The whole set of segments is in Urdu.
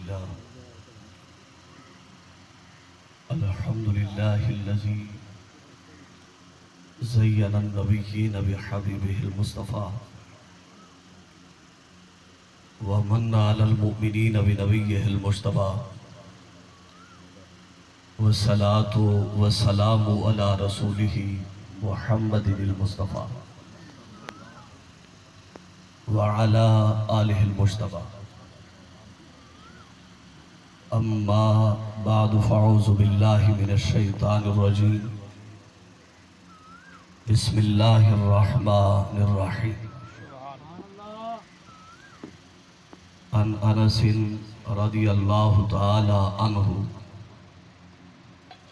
لله الحمد لله الذي زين النبيين بحبيبه المصطفى ومن على المؤمنين بنبيه المجتبى والصلاة والسلام على رسوله محمد المصطفى وعلى آله المجتبى اما بعد فاعوذ باللہ من الشیطان الرجیم بسم اللہ الرحمن الرحیم عن انس رضی اللہ تعالی عنہ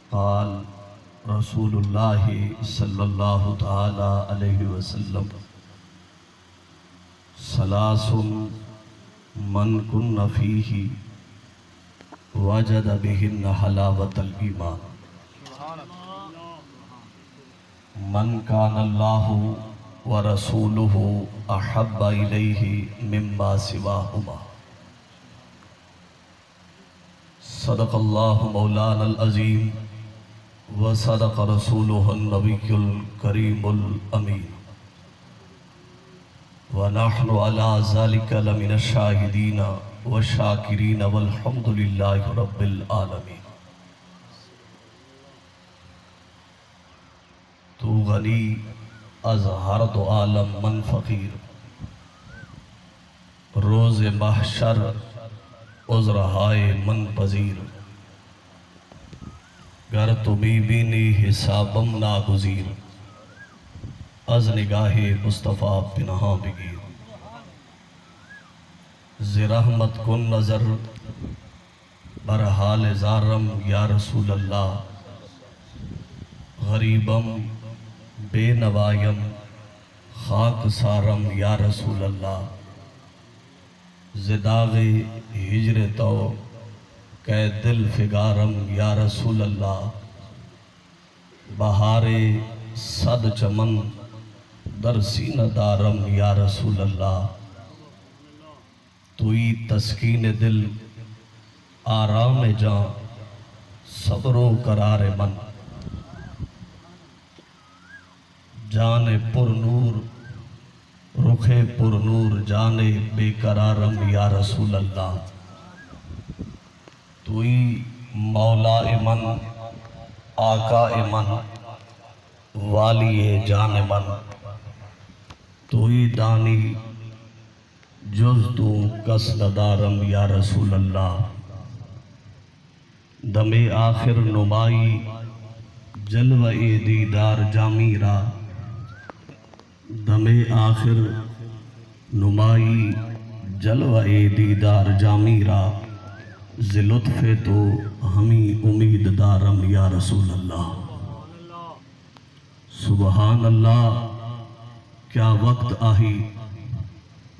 قال رسول اللہ صلی اللہ تعالی علیہ وسلم ثلاث من کن فیہ وجد بہن حلاوت الایمان من کان اللہ ورسولہ احب الیہ مما سواہما صدق اللہ مولانا العظیم وصدق رسولہ النبی الکریم الامین ونحن على ذلك لمن الشاہدین والشاکرین والحمد للہ رب العالمین. تو غنی از ہر دو عالم من فقیر روز محشر عذرہائے من پذیر گر تمی بینی حسابم ناگزیر از نگاہ مصطفیٰ پنہاں بگیر زرحمت کن نظر برحال زارم یا رسول اللہ غریبم بے نوائم خاک سارم یا رسول اللہ زداغ ہجر تو کہ دل فگارم یا رسول اللہ بہار صد چمن در سینہ دارم یا رسول اللہ توئی تسکین دل آرام جان صبر و قرار من جان پر نور رخ پر نور جان بے قرارم یا رسول اللہ توئی مولا من آقا من والی جان من توئی دانی جز تو کس ندارم یا رسول اللہ دم آخر نمائی جلوہ دیدار جامیرہ دم آخر نمائی جلوہ دیدار جامیرہ ز لطف تو ہمیں امید دارم یا رسول اللہ. سبحان اللہ کیا وقت آہی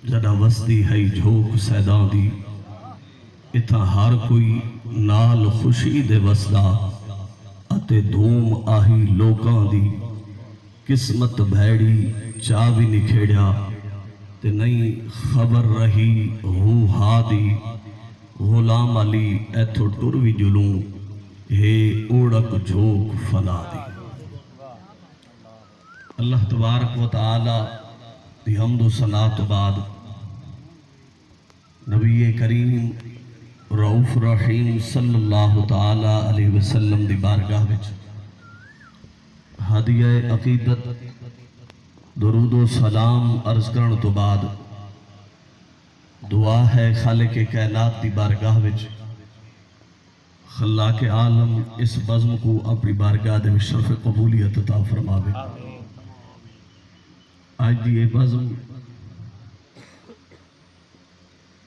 جڑا وسدی ہے جھوک سیداں دی اتھا ہر کوئی نال خوشی دے وسدا اتے دھوم آہی لوکاں دی قسمت بھیڑی چاوی نکھیڑیا تے نئی خبر رہی ہو ہادی غلام علی ایتھو ٹروی جلوں ہے اوڑک جھوک فنا دی. اللہ تبارک و تعالی دی حمد و ثنا تو بعد نبی کریم رؤوف رحیم صلی اللہ تعالی علیہ وسلم دی بارگاہ وچ ہدیہ عقیدت درود و سلام عرض کرن تو بعد دعا ہے خالق کائنات دی بارگاہ وچ خلاق عالم اس بزم کو اپنی بارگاہ دے شرف قبولیت عطا فرماوے. آج دی یہ بزم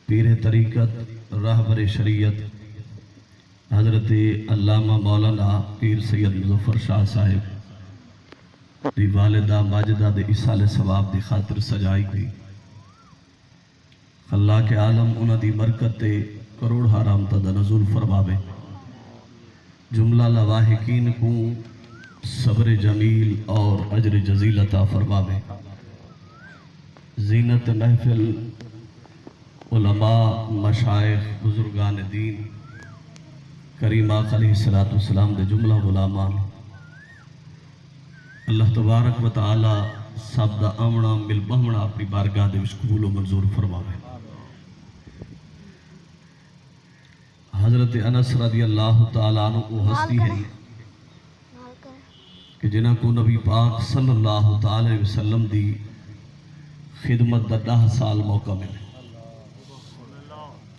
پیر طریقت راہبر شریعت حضرت علامہ مولانا پیر سید مظفر شاہ صاحب دی والدہ ماجدہ دے اصال ثواب دی خاطر سجائی گئی. خلاق عالم انہ دی برکت تے کروڑ حرام تا نزول فرماوے. جملہ لواحقین کو صبر جمیل اور اجر جزیل عطا فرماوے. زینت محفل علماء مشائخ بزرگان دین کریم آقا علیہ السلام دے جملہ غلامان اللہ تبارک و تعالی سب دا آمنا مل بہمنا اپنی بارگاہ دے وچ قبول و منظور فرماوے۔ حضرت انس رضی اللہ تعالیٰ عنہ وہ ہستی ہے کہ جنہاں کو نبی پاک صلی اللہ تعالی وسلم دی خدمت دا 10 سال موقع ملے۔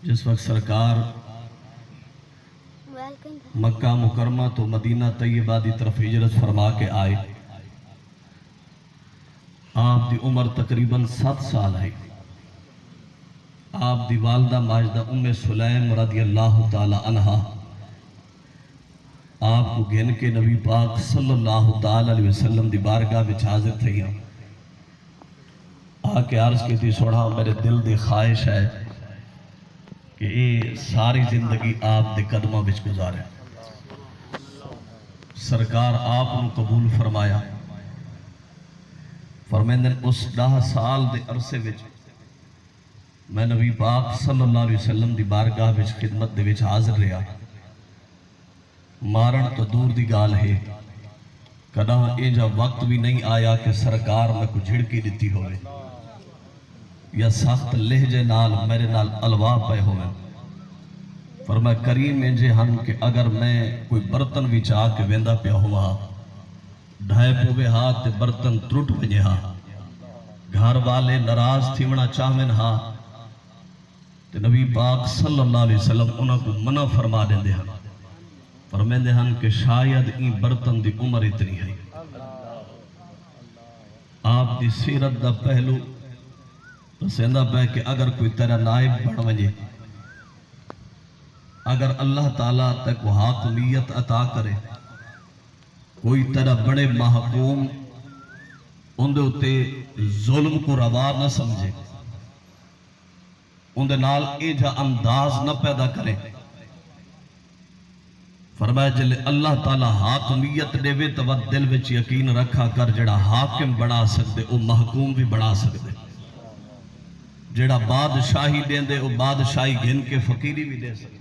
جس وقت سرکار مکہ مکرمہ تو مدینہ طیبہ دی طرف ہجرت فرما کے آئے، آپ دی عمر تقریباً 7 سال ہے۔ آپ دی والدہ ماجدہ ام سلیم رضی اللہ تعالی عنہ آپ کو گھن کے نبی پاک صلی اللہ تعالی علیہ وسلم دی بارگاہ وچ حاضر تھے۔ آ کے عرض کی تھی سوڑا میرے دل دی خواہش ہے کہ یہ ساری زندگی آپ دے قدمہ وچ گزارے۔ سرکار آپ نے قبول فرمایا، فرمیندن اس 10 سال دے عرصے وچ میں نبی پاک صلی اللہ علیہ وسلم دی بارگاہ وچ خدمت دے وچ حاضر رہا۔ مارن تو دور دی گال ہے، کداں اینجا وقت بھی نہیں آیا کہ سرکار میں کو جھڑکی دیتی ہوئے یا سخت لہجے نال میرے نال الوا پے ہوئے۔ فرمایا کریم انجے ہن کہ اگر میں کوئی برتن بھی چاہ کے ویندا پیا ہوا ڈھائے پوے ہاتھ تے برتن ترٹ ونجے ہاں، گھر والے ناراض تھیونا چاہویں ہاں تے نبی پاک صلی اللہ علیہ وسلم انہاں کو منع فرما دیندے ہیں، فرمیندے ہیں کہ شاید این برتن دی عمر اتنی ہے۔ آپ دی سیرت دا پہلو پسندہ پہ کہ اگر کوئی تیرا نائب بڑھ ونجے، اگر اللہ تعالیٰ تک وہ حاکمیت عطا کرے، کوئی تیرا بڑے محکوم اندے اتے ظلم کو روا نہ سمجھے، اندے نال ایجا انداز نہ پیدا کرے، فرمایا جلے اللہ تعالیٰ حاکمیت دے وے تو دل وچ یقین رکھا کر جڑا حاکم بنا سکتے وہ محکوم بھی بنا سکتے، جڑا بادشاہی دیں دے وہ بادشاہی گھن کے فقیری بھی دے سکتے۔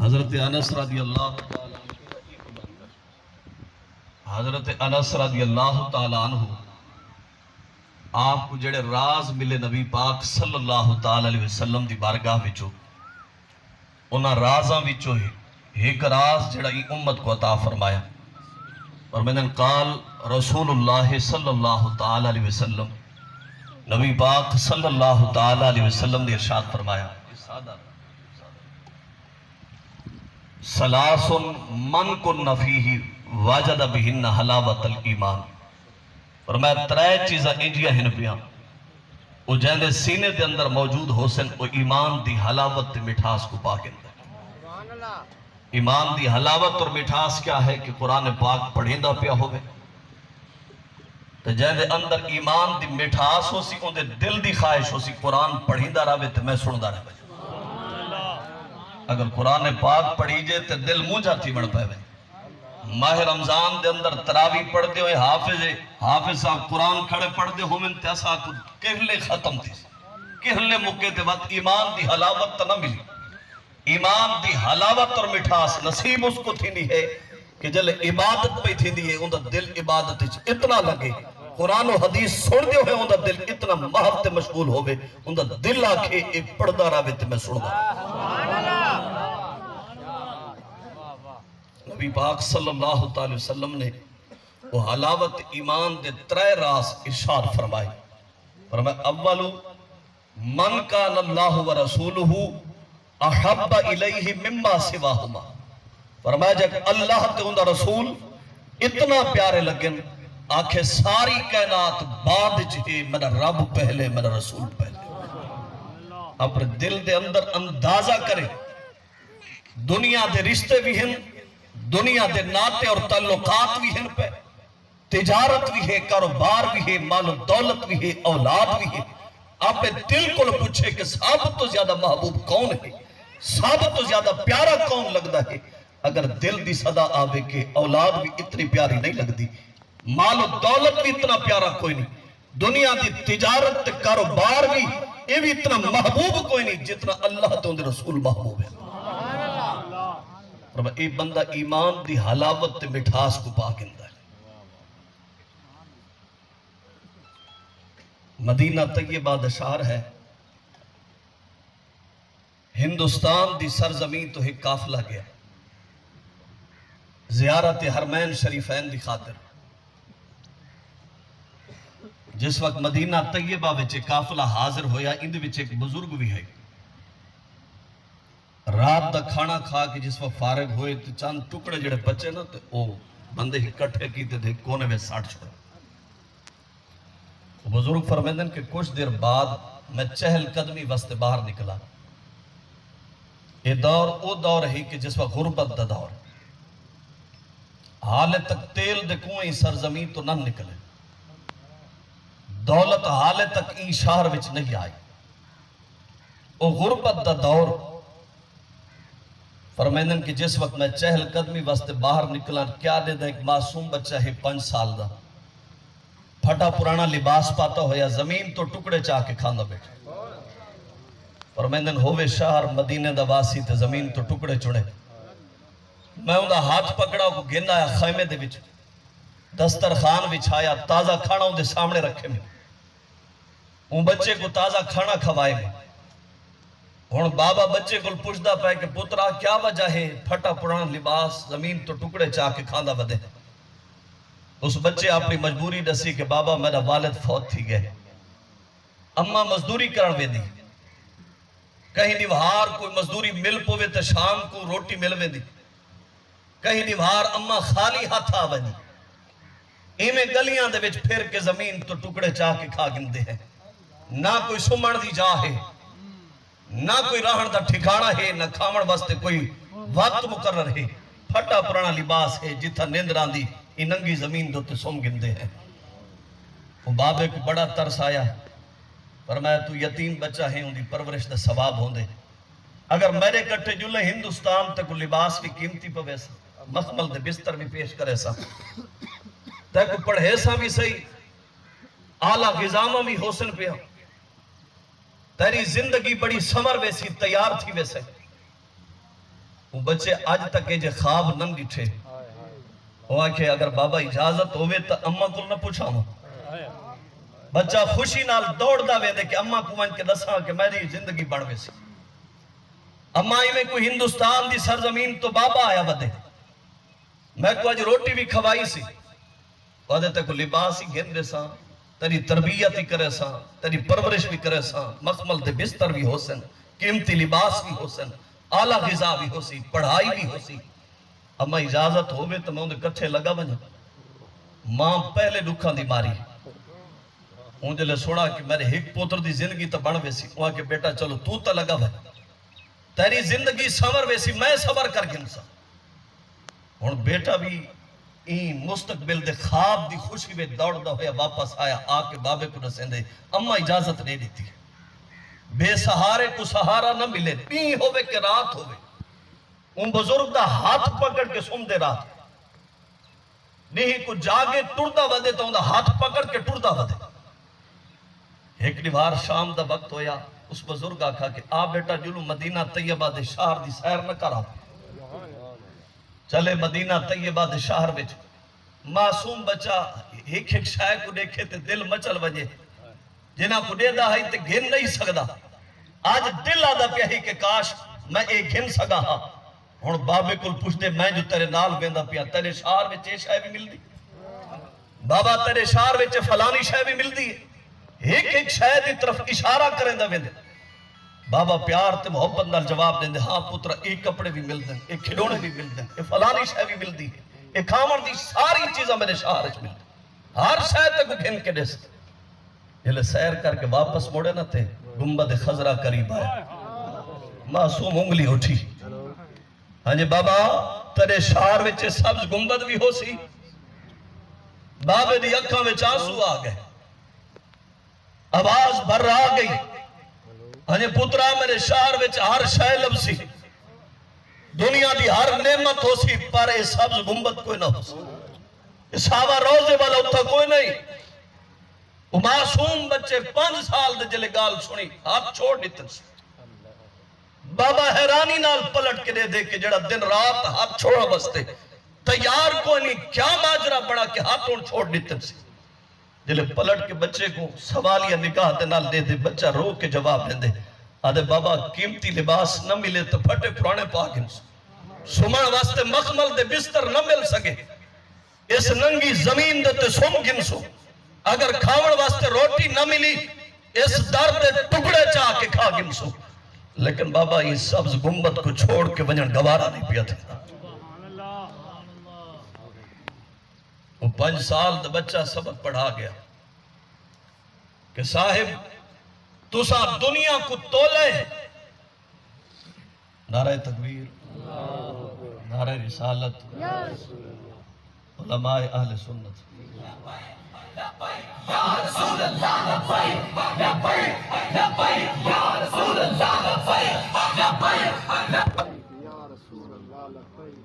حضرت انس رضی اللہ تعالیٰ عنہ آپ کو جڑے راز ملے نبی پاک صلی اللہ تعالیٰ علیہ وسلم دی بارگاہ وچو، انہاں رازاں وچو ایک راز جڑا ای امت کو عطا فرمایا، اور میں نے قال رسول اللہ صلی اللہ تعالیٰ علیہ وسلم، نبی پاک صلی اللہ تعالیٰ علیہ وسلم نے ارشاد فرمایا سلاس من کن فیہ واجد بہن حلاوت الایمان، فرمایا 3 چیزاں انجیاں ہن پیاں وہ جہندے سینے دے اندر موجود ہو سن وہ ایمان دی حلاوت تے مٹھاس کو پاکن دے۔ ایمان دی حلاوت اور مٹھاس کیا ہے کہ قرآن پاک پڑھیندہ پیا ہوئے تو جہندے اندر ایمان دی مٹھاس ہو سی اندے دل دی خواہش ہو سی قرآن پڑھیندہ رہے تو میں سندہ رہے۔ اگر قرآن پاک پڑھی جے تو دل مونجا تھی بڑھ پہ ماہ رمضان دے اندر تراوی پڑھ دے ہوئے حافظ صاحب قرآن کھڑے پڑھ دے ہوئے تیسا کو کہلے ختم تھی، کہلے مکے دے وقت ایمان دی حلاوت تا نہ ملی۔ ایمان دی حلاوت اور مٹھاس نصیب اس کو تھی نہیں ہے کہ جلے عبادت پہ تھی نہیں ہے اندر دل عبادت اتنا لگے، قرآن و حدیث سن دے ہوئے اندر دل اتنا محبت مشغول ہوئے اندر دل آکھے ایک پڑھدہ راوے تے میں سن دا۔ نبی پاک صلی اللہ علیہ وسلم نے وہ حلاوت ایمان دے 3 راز ارشاد فرمائے، فرمایا اول من کان اللہ و رسولہ احب الیہ مما سواہما، فرمایا جب اللہ تے اندر رسول اتنا پیارے لگن آنکھیں ساری کائنات بعد جہے میرا رب پہلے میرا رسول پہلے، اپنے دل دے اندر اندازہ کرے دنیا دے رشتے بھی ہیں دنیا دے ناتے اور تعلقات بھی ہیں پہ، تجارت بھی ہے، کاروبار بھی ہے، مال و دولت بھی ہے، اولاد بھی ہے. آپ نے دل کو پوچھے کہ سب تو زیادہ محبوب کون ہے، سب تو زیادہ پیارا کون لگتا ہے. اگر دل دی صدا آوے کہ اولاد بھی اتنی پیاری نہیں لگتی، مال و دولت بھی اتنا پیارا کوئی نہیں، دنیا دی تجارت کاروبار بھی یہ بھی اتنا محبوب کوئی نہیں جتنا اللہ تو اندر رسول محبوب ہے. اور یہ بندہ ایمان دی حلاوت تے مٹھاس کو پا گندا ہے. مدینہ طیبہ دا شہر ہے، ہندوستان دی سرزمین تو ایک قافلہ گیا زیارت حرمین شریفین دی خاطر. جس وقت مدینہ طیبہ وچ قافلہ حاضر ہویا، اندے وچ ایک بزرگ بھی ہے. رات دا کھانا کھا کے جس وقت فارغ ہوئے تو چند ٹکڑے جڑے بچے نا تو او بندے ہی کٹھے کیتے تھے کونے میں ساٹھ چھوڑا. بزرگ فرمیدن کہ کچھ دیر بعد میں چہل قدمی وسط باہر نکلا. یہ دور او دور ہی کہ جس وقت غربت دا دور، حالے تک تیل دے کنویں سرزمین تو نہ نکلے، دولت حالے تک این شہر وچ نہیں آئی. او غربت دا دور فرمیدن کہ جس وقت میں چہل قدمی وسط باہر نکلا، کیا دے دا ایک معصوم بچہ ہے 5 سال دا، پھٹا پرانا لباس پاتا ہویا، زمین تو ٹکڑے چاہ کے کھانا بیٹھا. فرمیدن ہووے شہر مدینے دا واسی تے زمین تو ٹکڑے چڑے. میں ان دا ہاتھ پکڑا کو گن آیا خیمے دے وچ، دسترخوان بچھایا، تازہ کھانا ان دے سامنے رکھے میں، ان بچے کو تازہ کھانا کھوائے میں. ہن بابا بچے کو پوچھدا پائے کہ پترا کیا وجہ ہے پھٹا پرانا لباس زمین تو ٹکڑے چاہ کے کھانا ودے. اس بچے اپنی مجبوری دسی کہ بابا میرا والد فوت تھی گئے، اماں مزدوری کرن ویندی، کہیں دیوہار کوئی مزدوری مل پوے تے شام کو روٹی مل ویندی، کہیں دیوہار اماں خالی ہاتھ آ ونی. ایویں گلیاں دے وچ پھر کے زمین تو ٹکڑے چاہ کے کھا گندے ہیں. نہ کوئی سمن دی جا ہے، نہ کوئی رہن دا ٹھکانہ ہے، نہ کھاون واسطے کوئی وقت مقرر ہے. پھٹا پرانا لباس ہے، جتھا نیندراں دی ننگی زمین دو تے سم گندے ہیں. وہ بابے کو بڑا ترس آیا، فرمایا تو یتیم بچہ ہے، ان دی پرورش دا ثواب ہوندے. اگر میرے کٹھے جلے ہندوستان تک لباس بھی قیمتی پوے سا، مخمل دے بستر بھی پیش کرے سا، تک پڑھے سا بھی صحیح، اعلیٰ غذامہ بھی حسن پہ، تیری زندگی بڑی سمر ویسی تیار تھی ویسے. وہ بچے آج تک جے خواب نہ ڈٹھے. وہ آکھے اگر بابا اجازت ہوئے تو اماں کو نہ پوچھا ہوں. بچہ خوشی نال دوڑ دا وے دے کہ اماں کو من کے دساں کہ میری زندگی بڑھ ویسی. اماں میں کوئی ہندوستان دی سرزمین تو بابا آیا ودے، میں کو آج روٹی بھی کھوائی سی، ودے تے کو لباس ہی گھن دے ساں، تیری تربیت ہی کرے ساں، تیری پرورش بھی کرے ساں، مخمل دے بستر بھی ہو سن، قیمتی لباس بھی ہو سن، اعلیٰ غذا بھی ہو سی، پڑھائی بھی ہو سی. اما اجازت ہوئے تو میں انہیں کٹھے لگا بنا. ماں پہلے دکھاں دی ماری، ان جلے سوڑا کہ میرے ایک پوتر دی زندگی تو بڑھ ویسی. وہاں کہ بیٹا چلو تو تا لگا بنا، تیری زندگی سمر ویسی، میں سمر کر گنسا. اور بیٹا بھی این مستقبل دے خواب دی خوشی میں دوڑ دا ہویا واپس آیا. آ کے بابے کو نسیں دے اما اجازت نہیں دیتی، بے سہارے کو سہارا نہ ملے، پین ہوئے کہ رات ہوئے. ان بزرگ دا ہاتھ پکڑ کے سم دے رات نہیں کو جاگے ٹردہ ودے تو ان دا ہاتھ پکڑ کے ٹردہ ودے. ایک دیوار شام دا وقت ہویا، اس بزرگ آکھا کہ آ بیٹا جلو مدینہ طیبہ دے شہر دی سیر نہ کرا. چلے مدینہ طیبہ دے شہر وچ. معصوم بچہ ایک ایک شاہ کو دیکھے تے دل مچل وجے، جنہ کو دے دا ہے تے گھن نہیں سکدا. آج دل آدھا پیا ہی کہ کاش میں ایک گھن سکا ہاں. ہن بابے کل پوچھ دے میں جو تیرے نال ویندا پیا، تیرے شہر وچ یہ شے بھی ملدی؟ بابا تیرے شہر وچ فلانی شے بھی ملدی ہے؟ ایک ایک شے دی طرف اشارہ کریندا ویندے. بابا پیار تے محبت نال جواب دیندے ہاں پتر ایک کپڑے بھی ملدے ہیں، ایک کھلونے بھی ملدے ہیں، ایک فلانی شے بھی ملدی ہے، ایک کھاون دی ساری چیزاں میرے شہر وچ ملدی، ہر شے تے کو گھن کے دس. جلے سیر کر کے واپس موڑے نہ تھے، گنبد خضرا قریب آیا. معصوم انگلی اٹھی، ہاں جی بابا تیرے شہر وچ سبز گنبد بھی ہو سی بابے دی اکھاں وچ آنسو آ گئے آواز بھر آ گئی ہنے پترا میرے شہر وچ ہر شے لب سی دنیا دی ہر نعمت ہو سی پر اے سبز گنبد کوئی نہ ہو سی صحابہ روزے والا اتھا کوئی نہیں وہ معصوم بچے 5 سال دے جلے گال سنی ہاتھ چھوڑ دیتے سی بابا حیرانی نال پلٹ کے دے کہ جڑا دن رات ہاتھ چھوڑا بستے تیار کوئی نہیں کیا ماجرا بڑا کہ ہاتھوں چھوڑ دیتے سی جلے پلٹ کے بچے کو سوالیہ نگاہ دے نال دے دے بچہ رو کے جواب دے آدھے بابا قیمتی لباس نہ ملے تو پھٹے پرانے پاک انسو سمن واسطے مخمل دے بستر نہ مل سکے اس ننگی زمین دے تے سم گنسو اگر کھاون واسطے روٹی نہ ملی اس درد ٹکڑے چاہ کے کھا گنسو لیکن بابا یہ سبز گنبد کو چھوڑ کے ونجن گوارا نہیں پیا تھا وہ 5 سال دا بچہ سبق پڑھا گیا کہ صاحب تسا دنیا کو تولے نعرہ تکبیر نعرہ رسالت علماء اہل سنت یا رسول اللہ لبیک لبیک لبیک یا رسول اللہ لبیک لبیک یا رسول اللہ لبیک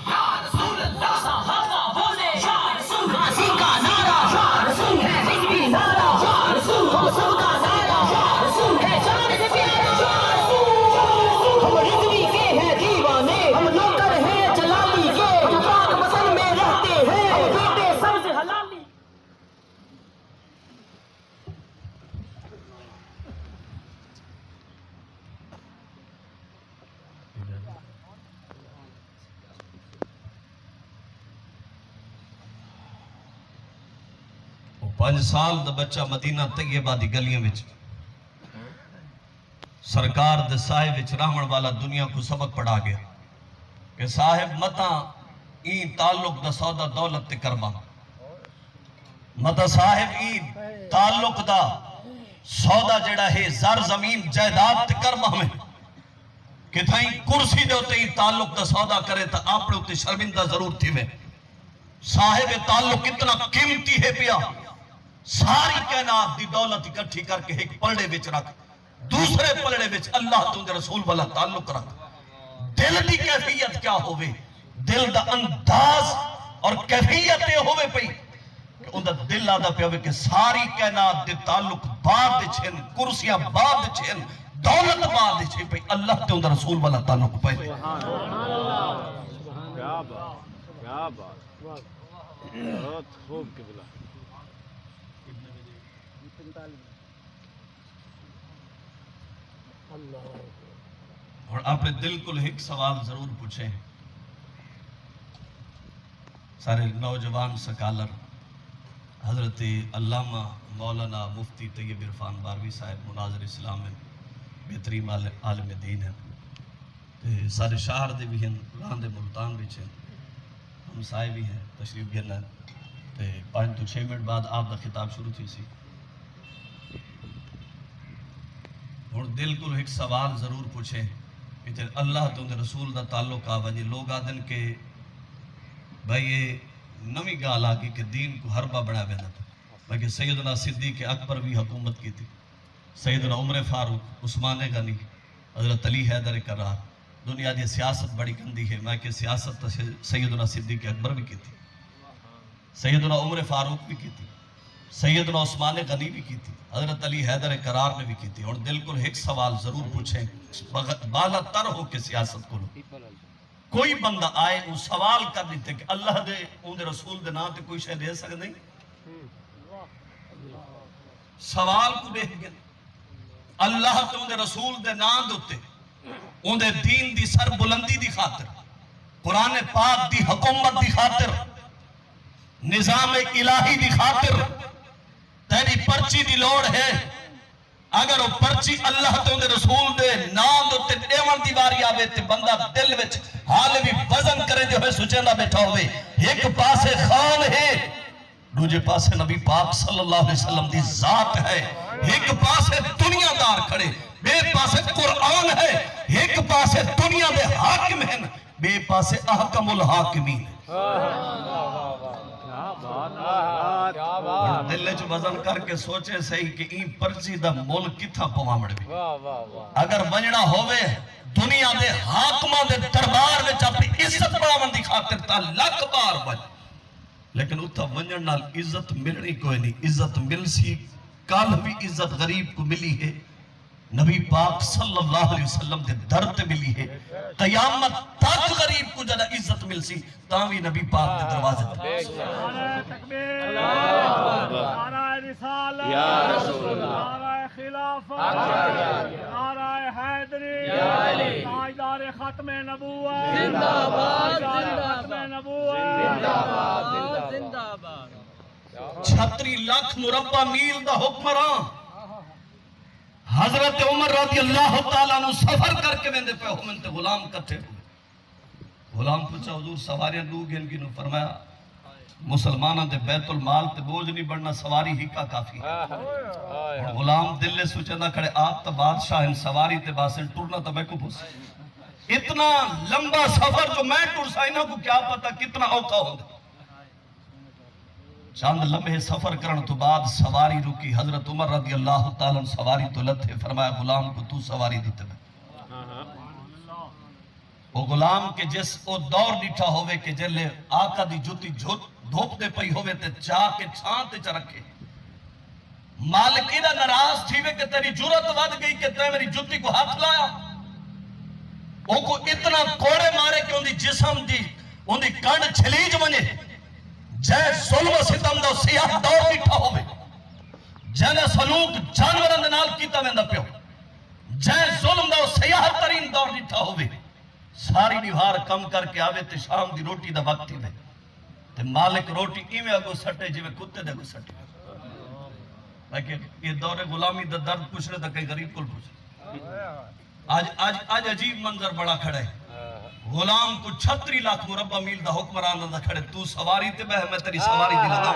یا رسول اللہ صحابہ بولے یا رسول غازی کا نعرہ یا رسول ہے حزبی نعرہ یا رسول حسن کا نعرہ یا رسول ہے جان سے پیارا یا رسول ہم حزبی کے ہیں دیوانے ہم نوکر ہیں جلالی کے ہم پاک وطن میں رہتے ہیں ہم بیٹے سبز حلالی وہ 5 سال دا بچہ مدینہ طیبہ دی گلیاں وچ سرکار دے صاحب وچ رحمن والا دنیا کو سبق پڑھا گیا کہ صاحب متا ای تعلق دا سودا دولت تے کرما متا صاحب ای تعلق دا سودا جڑا ہے زر زمین جائیداد تے کرما میں کہ تھائیں کرسی دے ہوتے ای تعلق دا سودا کرے تا اپنے ہوتے شرمندہ ضرور تھی میں صاحب تعلق اتنا قیمتی ہے پیا ساری کائنات دی دولت اکٹھی کر کے ایک پلڑے وچ رکھ دوسرے پلڑے وچ اللہ تو دے رسول والا تعلق رکھ دل دی کیفیت کیا ہوئے دل دا انداز اور کیفیت ہوئے پئی کہ ان دا دل آدھا پہ ہوئے کہ ساری کائنات دے تعلق بعد چھن کرسیاں بعد چھن دولت بعد چھن پئی اللہ تو دے رسول والا تعلق پہ کیا بات بہت خوب قبلہ اور اپنے دل کو ایک سوال ضرور پوچھیں سارے نوجوان سکالر حضرت علامہ مولانا مفتی طیب عرفان باروی صاحب مناظر اسلام میں بہترین عالم دین ہیں سارے شہر دے بھی ہیں قرآن دے ملتان بھی ہیں ہم سائے بھی ہیں تشریف گرنا ہے 5 تو 6 منٹ بعد آپ دا خطاب شروع تھی سی اور دل کو ایک سوال ضرور پوچھیں کہ اللہ تو دے رسول دا تعلق آوانی لوگ آدن کے بھائی یہ نمی گال آگی کہ دین کو حربہ بڑھا بینا تھا بلکہ سیدنا صدیق اکبر بھی حکومت کی تھی سیدنا عمر فاروق عثمان غنی حضرت علی حیدر کرار دنیا دی سیاست بڑی گندی ہے میں کہ سیاست سیدنا صدیق اکبر بھی کی تھی سیدنا عمر فاروق بھی کی تھی سیدنا عثمان غنی بھی کی تھی حضرت علی حیدر کرار نے بھی کی تھی اور دل کو ایک سوال ضرور پوچھیں بالا تر ہو کے سیاست کو کوئی بندہ آئے وہ سوال کر دیتے کہ اللہ دے ان دے رسول دے نام تے کوئی شے دے سکتے نہیں سوال کو دیکھ گئے اللہ تے ان دے رسول دے نام دوتے ان دے دین دی سر بلندی دی خاطر قرآن پاک دی حکومت دی خاطر نظام الہی دی خاطر تیری پرچی دی لوڑ ہے اگر وہ پرچی اللہ تے اندے رسول دے نام دوتے دیوان دی باری آوے تے بندہ دل وچ حال بھی وزن کرے جو ہے سچیندہ بیٹھا ہوئے ایک پاسے خان ہے دوجے پاسے نبی پاک صلی اللہ علیہ وسلم دی ذات ہے ایک پاسے دنیا دار کھڑے بے پاسے قرآن ہے ایک پاسے دنیا دے حاکم ہیں بے پاسے احکم الحاکمین کیا بات دل چ وزن کر کے سوچے صحیح کہ این پرچی دا مول کتھا پوامڑ بھی واہ واہ واہ اگر ونجنا ہوئے دنیا دے حاکماں دے دربار وچ اپنی عزت بڑھاون دی خاطر تا لکھ بار ون لیکن اتھا ونجن نال عزت ملنی کوئی نہیں عزت مل سی کل بھی عزت غریب کو ملی ہے نبی پاک صلی اللہ علیہ وسلم دے در تے ملی ہے قیامت تک غریب کو جدہ عزت مل سی تاوی نبی پاک دے دروازے تے نعرہ تکبیر نعرہ رسالت یا رسول اللہ نعرہ خلافت نعرہ حیدری تاجدار ختم نبوت زندہ باد تاجدار ختم نبوت زندہ باد 36 لاکھ مربع میل دا حکمران حضرت عمر رضی اللہ تعالیٰ نو سفر کر کے ویندے پہ ہمیں تے غلام کٹھے ہوئے غلام پوچھا حضور سواریاں دو گن کی نو فرمایا مسلمانہ دے بیت المال تے بوجھ نہیں بڑھنا سواری ہی کا کافی ہے غلام دل لے سوچے نہ کھڑے آپ تا بادشاہ ان سواری تے باسن ٹورنا تا میں کو پوچھے اتنا لمبا سفر جو میں ٹور سائنہ کو کیا پتا کتنا اوقا ہوگا چاند لمحے سفر کرن تو بعد سواری رکی حضرت عمر رضی اللہ تعالیٰ سواری تو لتھے فرمایا غلام کو تو سواری دیتے میں وہ غلام کے جس وہ دور ڈیٹھا ہوئے کہ جلے آقا دی جوتی دھوپ دے پئی ہوئے تے چاہ کے چھانتے چا رکھے مالکی دا نراز تھیوے کہ تیری جرت ود گئی کہ تے میری جوتی کو ہاتھ لایا وہ کو اتنا کوڑے مارے کہ ان دی جسم دی ان دی کنڈ چھلیج بنے جے ظلم و ستم دا سیاہ دور ڈیٹھا ہوئے جے سلوک جانوران دے نال کیتا ویندا پیو جے ظلم دا سیاہ ترین دور ڈیٹھا ہوئے ساری نوہار کم کر کے آوے تے شام دی روٹی دا وقت ہی میں تے مالک روٹی ایویں اگو سٹے جویں کتے دے اگو سٹے لیکن یہ دور غلامی دا درد پوچھ رہے تھا کئی غریب کل پوچھ آج عجیب منظر بڑا کھڑا ہے غلام کو 36 لاکھ مربع میل دا حکمران دا کھڑے تو سواری تے بہ میں تیری سواری دی لگا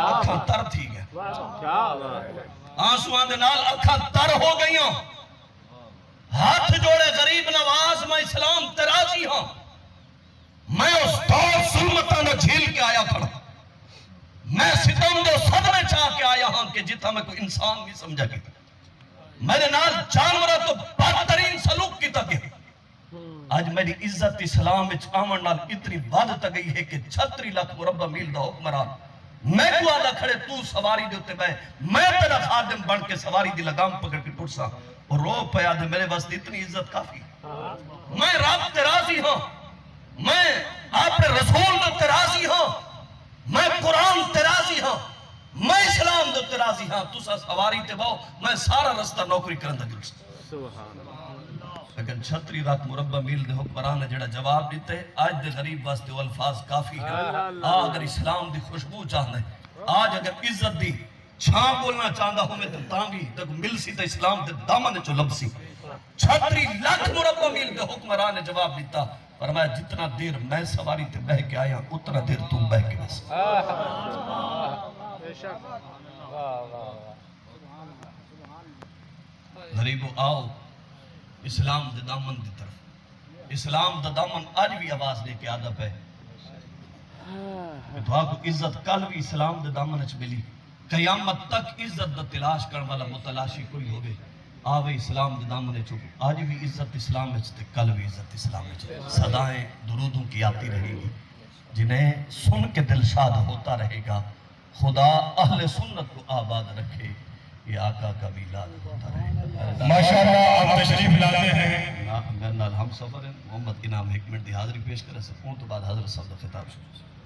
اکھاں تر تھی گئے آنسوان دے نال اکھاں تر ہو گئیاں ہاتھ جوڑے غریب نواز میں اسلام ترازی ہاں میں اس دور ظلمتاں نہ جھیل کے آیا کھڑا میں ستم دے صدمے چاہ کے آیا ہاں کہ جتا میں کوئی انسان نہیں سمجھا گیا میرے نال جانورہ تو بدترین سلوک کی تک ہے آج میری عزت اسلام وچ آمن نال اتنی بات تک گئی ہے کہ 36 لاکھ مربع میل دا حکمران میں کو آدھا کھڑے تو سواری دے ہوتے بے میں تیرا خادم بن کے سواری دی لگام پکڑ کے ٹوٹ سا اور رو پیا دے میرے واسطے اتنی عزت کافی میں رب ترازی ہوں میں آپ رسول دے ترازی ہوں میں قرآن ترازی ہوں میں اسلام دے ترازی ہاں تسا سواری تے باؤ میں سارا رستہ نوکری کرن دا گل لیکن 36 لاکھ مربع میل دے حکمران نے جڑا جواب دیتے آج دے غریب واسطے وہ الفاظ کافی ہے اگر اسلام دی خوشبو چاہنا ہے آج اگر عزت دی چھاں بولنا چاہتا ہوں میں تانگی تک مل سی تا اسلام دے دامن چو لب سی 36 لاکھ مربع میل دے حکمران نے جواب دیتا فرمایا جتنا دیر میں سواری تے بہ کے آیا اتنا دیر تم بہ کے بس غریبو آؤ اسلام دے دامن دی طرف اسلام دا دامن آج بھی آواز دے کے آدھا پہ دعا کو عزت کل بھی اسلام دے دامن اچھ ملی قیامت تک عزت دا تلاش کرن والا متلاشی کوئی ہوگے آوے اسلام دے دامن چکو آج بھی عزت اسلام اچھتے کل بھی عزت اسلام اچھتے صدائیں درودوں کی آتی رہے گی جنہیں سن کے دل شاد ہوتا رہے گا خدا اہل سنت کو آباد رکھے یہ آقا کا بھی لاد ہوتا رہے گا ماشاءاللہ آپ تشریف لاتے ہیں میرے نال ہم سفر ہیں محمد انعام 1 منٹ دی حاضری پیش کرے سے تو بعد حضرت صاحب دا خطاب شروع